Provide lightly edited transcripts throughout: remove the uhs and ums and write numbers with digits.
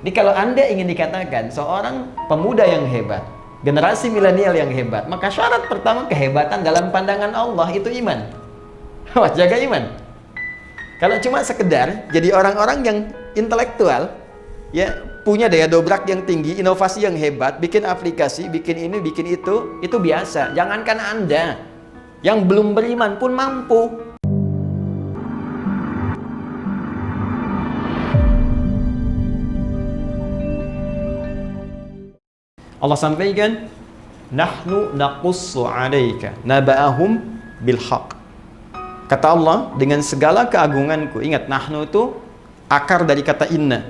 Jadi kalau Anda ingin dikatakan seorang pemuda yang hebat, generasi milenial yang hebat, maka syarat pertama kehebatan dalam pandangan Allah itu iman. Awas, jaga iman. Kalau cuma sekedar jadi orang-orang yang intelektual, ya, punya daya dobrak yang tinggi, inovasi yang hebat, bikin aplikasi, bikin ini, bikin itu biasa. Jangankan Anda, yang belum beriman pun mampu. Allah sampaikan, nahnu naqussu 'alaika naba'ahum bil haqq. Kata Allah, dengan segala keagunganku. Ingat, nahnu itu akar dari kata inna.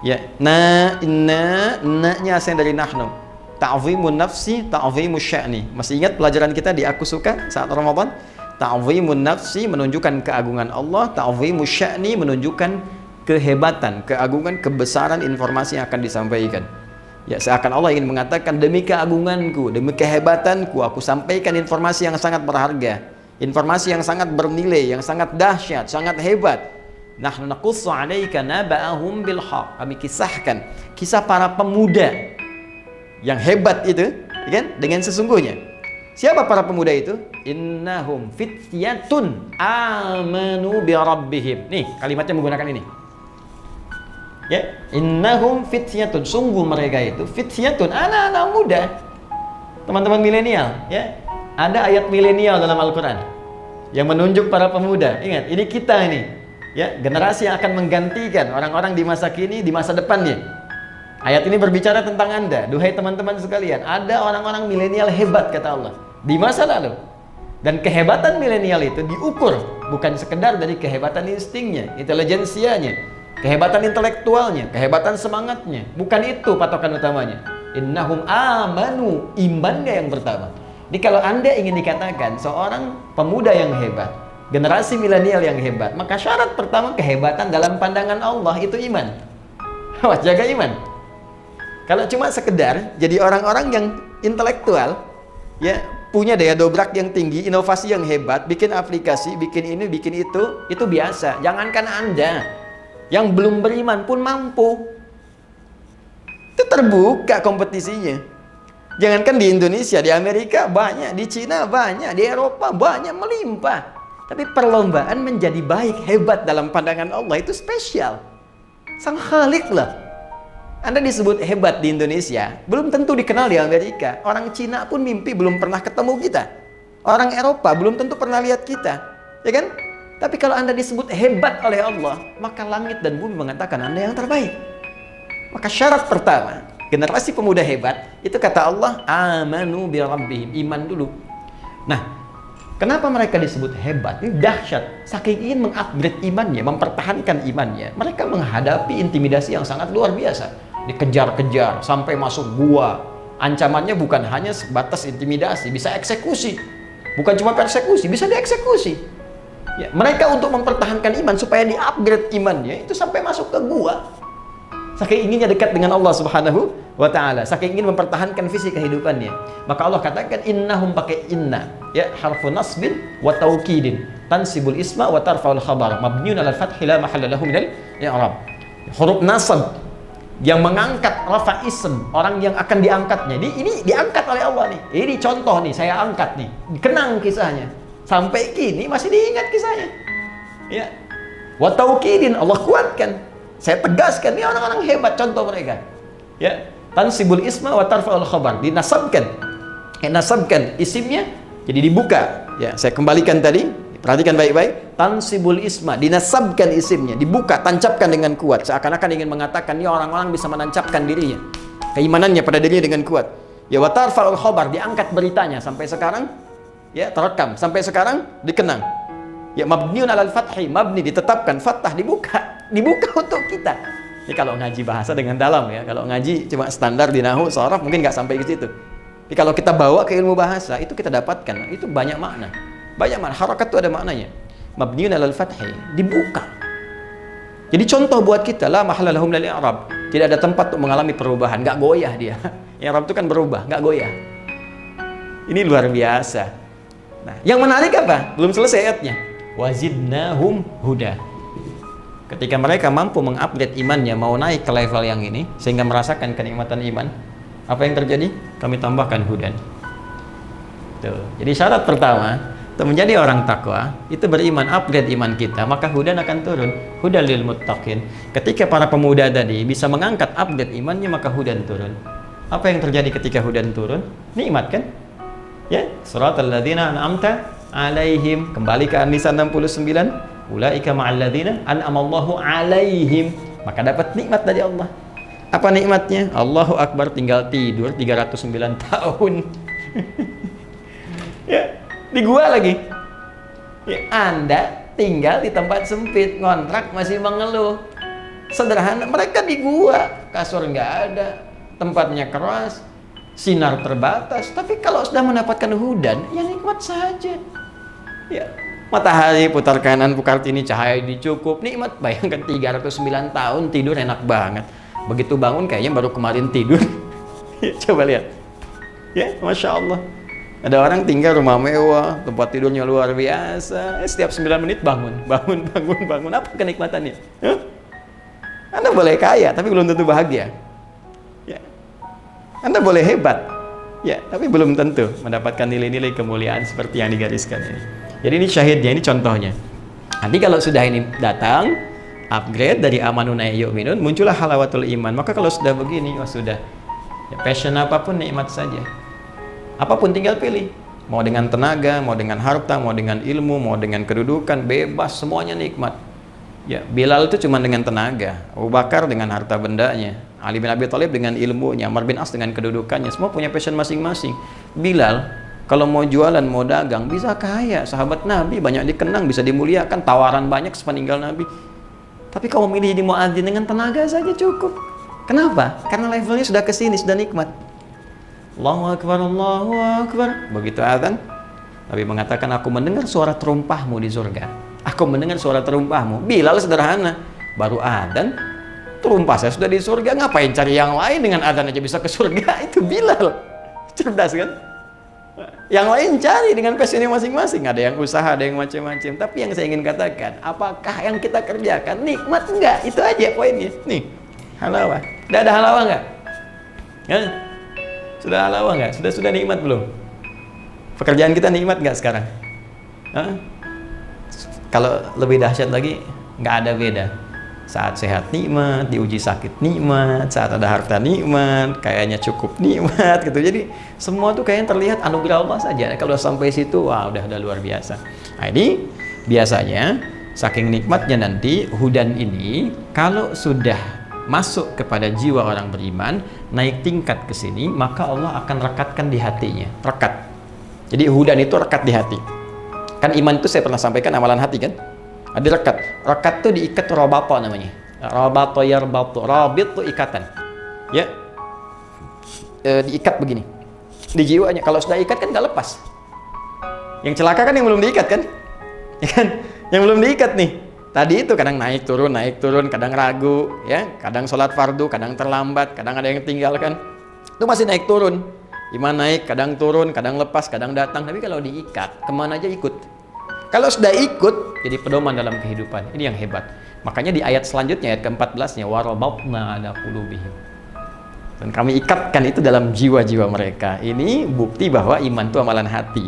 Ya, na-nya asal dari nahnu. Ta'zimun nafsi, ta'zimus sya'ni. Masih ingat pelajaran kita di Aku Suka saat Ramadan? Ta'zimun nafsi menunjukkan keagungan Allah, ta'zimus sya'ni menunjukkan kehebatan, keagungan, kebesaran informasi yang akan disampaikan. Ya, seakan Allah ingin mengatakan, demi keagunganku, demi kehebatanku, aku sampaikan informasi yang sangat berharga, informasi yang sangat bernilai, yang sangat dahsyat, sangat hebat. Nahnu naqussu 'alaika naba'ahum bil haqq. Kami kisahkan kisah para pemuda yang hebat itu, kan? Dengan sesungguhnya. Siapa para pemuda itu? Innahum fityatun amanu bi rabbihim. Nih, kalimatnya menggunakan ini. Ya, innahum fityatun, sungguh mereka itu fityatun, anak-anak muda, teman-teman milenial. Ya, ada ayat milenial dalam Al-Quran yang menunjuk para pemuda. Ingat, ini kita ini, ya, generasi yang akan menggantikan orang-orang di masa kini, di masa depannya. Ayat ini berbicara tentang Anda, duhai teman-teman sekalian. Ada orang-orang milenial hebat, kata Allah, di masa lalu. Dan kehebatan milenial itu diukur bukan sekedar dari kehebatan instingnya, intelijensianya, kehebatan intelektualnya, kehebatan semangatnya. Bukan itu patokan utamanya. Innahum amanu, imannya yang pertama. Jadi kalau Anda ingin dikatakan seorang pemuda yang hebat, generasi milenial yang hebat, maka syarat pertama kehebatan dalam pandangan Allah itu iman. Awas, jaga iman. Kalau cuma sekedar jadi orang-orang yang intelektual, ya, punya daya dobrak yang tinggi, inovasi yang hebat, bikin aplikasi, bikin ini, bikin itu biasa. Jangankan Anda, yang belum beriman pun mampu. Itu terbuka kompetisinya. Jangankan di Indonesia, di Amerika banyak, di Cina banyak, di Eropa banyak, melimpah. Tapi perlombaan menjadi baik, hebat dalam pandangan Allah itu spesial. Sang Khalik lah. Anda disebut hebat di Indonesia, belum tentu dikenal di Amerika. Orang Cina pun mimpi belum pernah ketemu kita. Orang Eropa belum tentu pernah lihat kita. Ya kan? Tapi kalau Anda disebut hebat oleh Allah, maka langit dan bumi mengatakan Anda yang terbaik. Maka syarat pertama, generasi pemuda hebat, itu kata Allah, amanu bi rabbihim, iman dulu. Nah, kenapa mereka disebut hebat? Ini dahsyat. Saking ingin mengupgrade imannya, mempertahankan imannya, mereka menghadapi intimidasi yang sangat luar biasa. Dikejar-kejar sampai masuk gua. Ancamannya bukan hanya sebatas intimidasi, bisa eksekusi. Bukan cuma persekusi, bisa dieksekusi. Ya, mereka untuk mempertahankan iman supaya di-upgrade imannya itu sampai masuk ke gua. Saking inginnya dekat dengan Allah Subhanahu wa ta'ala, saking ingin mempertahankan visi kehidupannya. Maka Allah katakan innahum, pakai inna, ya, harfu nasbin wa taukidin, tansibul isma wa tarfaul khabar, mabniun 'alal fathi la mahalla lahu minal i'rab. Huruf nasab yang mengangkat rafa ism, orang yang akan diangkatnya. Ini diangkat oleh Allah nih. Ini contoh nih, saya angkat nih. Kenang kisahnya. Sampai kini masih diingat kisahnya. Ya. Wa taukidin, Allah kuatkan. Saya tegaskan, ini orang-orang hebat, contoh mereka. Ya. Tansibul isma wa tarfa'ul khabar, dinasabkan. Nasabkan isimnya jadi dibuka. Ya, saya kembalikan tadi. Perhatikan baik-baik. Tansibul isma, dinasabkan isimnya, dibuka, tancapkan dengan kuat. Seakan-akan ingin mengatakan, ini orang-orang bisa menancapkan dirinya, keimanannya pada dirinya dengan kuat. Ya, wa tarfa'ul khabar, diangkat beritanya sampai sekarang. Ya, terekam sampai sekarang, dikenang. Ya, mabniun 'alal fathi, mabni ditetapkan, fathah dibuka untuk kita. Ini kalau ngaji bahasa dengan dalam, ya. Kalau ngaji cuma standar di nahwu, sharaf mungkin nggak sampai ke situ. Tapi kalau kita bawa ke ilmu bahasa, itu kita dapatkan, itu banyak makna. Banyak makna, harakat itu ada maknanya. Mabniun 'alal fathi, dibuka. Jadi contoh buat kita, la mahalla lahu minal i'rab. Tidak ada tempat untuk mengalami perubahan, nggak goyah dia. I'rab itu kan berubah, nggak goyah. Ini luar biasa. Nah, yang menarik apa? Belum selesai ayatnya. Wazidnahum huda. Ketika mereka mampu mengupgrade imannya, mau naik ke level yang ini, sehingga merasakan kenikmatan iman, apa yang terjadi? Kami tambahkan hudan. Tuh. Jadi syarat pertama, untuk menjadi orang takwa, itu beriman, upgrade iman kita, maka hudan akan turun. Hudan lil muttaqin. Ketika para pemuda tadi bisa mengangkat upgrade imannya, maka hudan turun. Apa yang terjadi ketika hudan turun? Nikmat kan? Ya, suratal ladzina an'amta alaihim. Kembali ke An-Nisa 69. Ulaika ma'al ladzina an'amallahu alaihim. Maka dapat nikmat dari Allah. Apa nikmatnya? Allahu Akbar, tinggal tidur 309 tahun. Ya, di gua lagi. Ya, Anda tinggal di tempat sempit, ngontrak masih mengeluh. Sederhana, mereka di gua, kasur nggak ada, tempatnya keras, sinar terbatas. Tapi kalau sudah mendapatkan hudan, ya nikmat saja. Ya, matahari putar kanan, putar kiri, cahaya dicukup, nikmat. Bayangkan 309 tahun tidur enak banget. Begitu bangun kayaknya baru kemarin tidur. Coba lihat. Ya, Masya Allah. Ada orang tinggal rumah mewah, tempat tidurnya luar biasa. Setiap 9 menit bangun. Apa kenikmatannya? Huh? Anda boleh kaya, tapi belum tentu bahagia. Ya. Anda boleh hebat. Ya, tapi belum tentu mendapatkan nilai-nilai kemuliaan seperti yang digariskan ini. Jadi ini syahidnya, ini contohnya. Nanti kalau sudah ini datang, upgrade dari amanuna yu'minun, muncullah halawatul iman. Maka kalau sudah begini, oh sudah. Ya, passion apapun nikmat saja. Apapun tinggal pilih. Mau dengan tenaga, mau dengan harta, mau dengan ilmu, mau dengan kedudukan, bebas, semuanya nikmat. Ya, Bilal itu cuma dengan tenaga, Abu Bakar dengan harta bendanya, Ali bin Abi Thalib dengan ilmunya, Amr bin As dengan kedudukannya, semua punya passion masing-masing. Bilal kalau mau jualan, mau dagang, bisa kaya. Sahabat Nabi banyak dikenang, bisa dimuliakan, tawaran banyak sepeninggal Nabi. Tapi kalau memilih jadi muadzin dengan tenaga saja cukup. Kenapa? Karena levelnya sudah kesini, sudah nikmat. Allahu Akbar, Allahu Akbar. Begitu azan, Nabi mengatakan, aku mendengar suara terumpahmu di surga. Aku mendengar suara terumpahmu. Bilal sederhana, baru adzan, terumpah saya sudah di surga. Ngapain cari yang lain, dengan adzan aja bisa ke surga? Itu Bilal. Cerdas kan? Yang lain cari dengan passionnya masing-masing. Ada yang usaha, ada yang macam-macam. Tapi yang saya ingin katakan, apakah yang kita kerjakan nikmat? Enggak, itu aja poinnya. Nih, halawah. Udah ada halawah enggak? Ya? Sudah halawah enggak? Sudah nikmat belum? Pekerjaan kita nikmat enggak sekarang? Hah? Kalau lebih dahsyat lagi, nggak ada beda. Saat sehat nikmat, diuji sakit nikmat, saat ada harta nikmat, kayaknya cukup nikmat gitu. Jadi semua tuh kayaknya terlihat anugerah Allah saja. Kalau sampai situ, wah udah luar biasa. Nah ini biasanya saking nikmatnya nanti hudan ini, kalau sudah masuk kepada jiwa orang beriman, naik tingkat ke sini, maka Allah akan rekatkan di hatinya. Rekat. Jadi hudan itu rekat di hati. Kan iman itu saya pernah sampaikan amalan hati kan? Ada rekat. Rekat itu diikat, robato namanya. Robato yarbatu. Rabit itu ikatan. Ya. Diikat begini. Di jiwanya. Kalau sudah ikat kan nggak lepas. Yang celaka kan yang belum diikat kan? Ya kan? Yang belum diikat nih. Tadi itu kadang naik turun, kadang ragu, ya. Kadang sholat fardu, kadang terlambat, kadang ada yang tinggalkan. Itu masih naik turun. Iman naik, kadang turun, kadang lepas, kadang datang. Tapi kalau diikat, kemana aja ikut. Kalau sudah ikut, jadi pedoman dalam kehidupan. Ini yang hebat. Makanya di ayat selanjutnya, ayat ke-14-nya, warabatna ala qulubihim. Dan kami ikatkan itu dalam jiwa-jiwa mereka. Ini bukti bahwa iman itu amalan hati.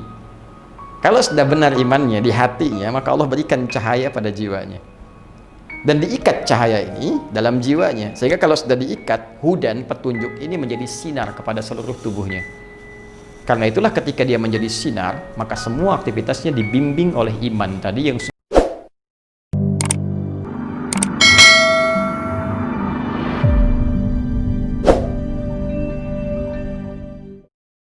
Kalau sudah benar imannya di hatinya, maka Allah berikan cahaya pada jiwanya. Dan diikat cahaya ini dalam jiwanya. Sehingga kalau sudah diikat, hudan, petunjuk ini menjadi sinar kepada seluruh tubuhnya. Karena itulah ketika dia menjadi sinar, maka semua aktivitasnya dibimbing oleh iman tadi yang